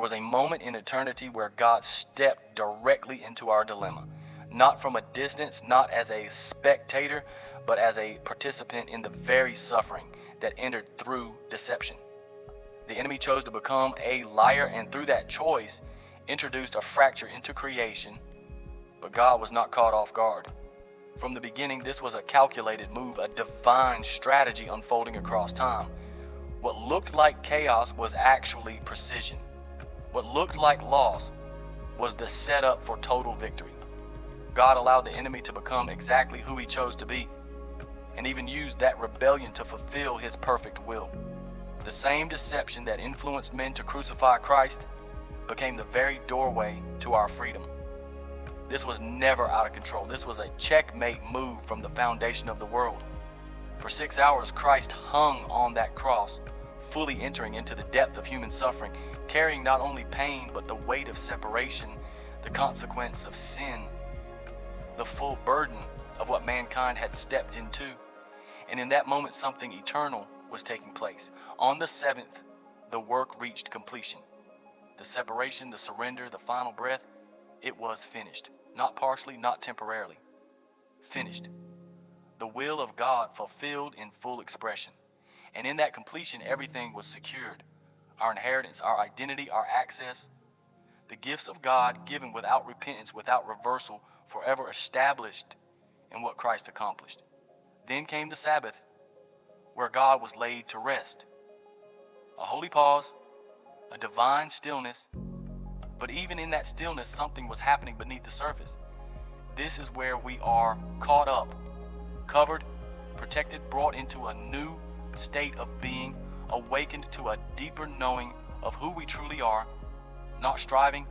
There was a moment in eternity where God stepped directly into our dilemma, not from a distance, not as a spectator, but as a participant in the very suffering that entered through deception. The enemy chose to become a liar, and through that choice, introduced a fracture into creation, but God was not caught off guard. From the beginning, this was a calculated move, a divine strategy unfolding across time. What looked like chaos was actually precision. What looked like loss was the setup for total victory. God allowed the enemy to become exactly who he chose to be, and even used that rebellion to fulfill his perfect will. The same deception that influenced men to crucify Christ became the very doorway to our freedom. This was never out of control. This was a checkmate move from the foundation of the world. For 6 hours, Christ hung on that cross, fully entering into the depth of human suffering, carrying not only pain, but the weight of separation, the consequence of sin, the full burden of what mankind had stepped into. And in that moment, something eternal was taking place. On the seventh, the work reached completion. The separation, the surrender, the final breath, it was finished. Not partially, not temporarily. Finished. The will of God fulfilled in full expression. And in that completion, everything was secured. Our inheritance, our identity, our access, the gifts of God given without repentance, without reversal, forever established in what Christ accomplished. Then came the Sabbath, where God was laid to rest. A holy pause, a divine stillness, but even in that stillness, something was happening beneath the surface. This is where we are caught up, covered, protected, brought into a new state of being, awakened to a deeper knowing of who we truly are, not striving,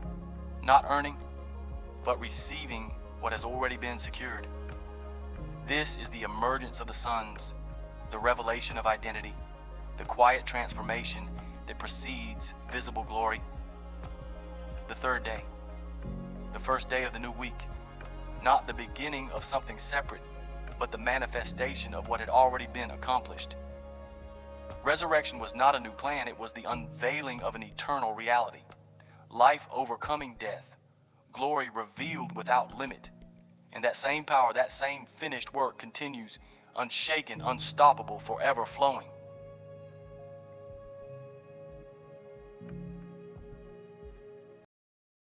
not earning, but receiving what has already been secured. This is the emergence of the sons, the revelation of identity, the quiet transformation that precedes visible glory. The third day, the first day of the new week, not the beginning of something separate, but the manifestation of what had already been accomplished. Resurrection was not a new plan, it was the unveiling of an eternal reality. Life overcoming death, glory revealed without limit. And that same power, that same finished work continues, unshaken, unstoppable, forever flowing.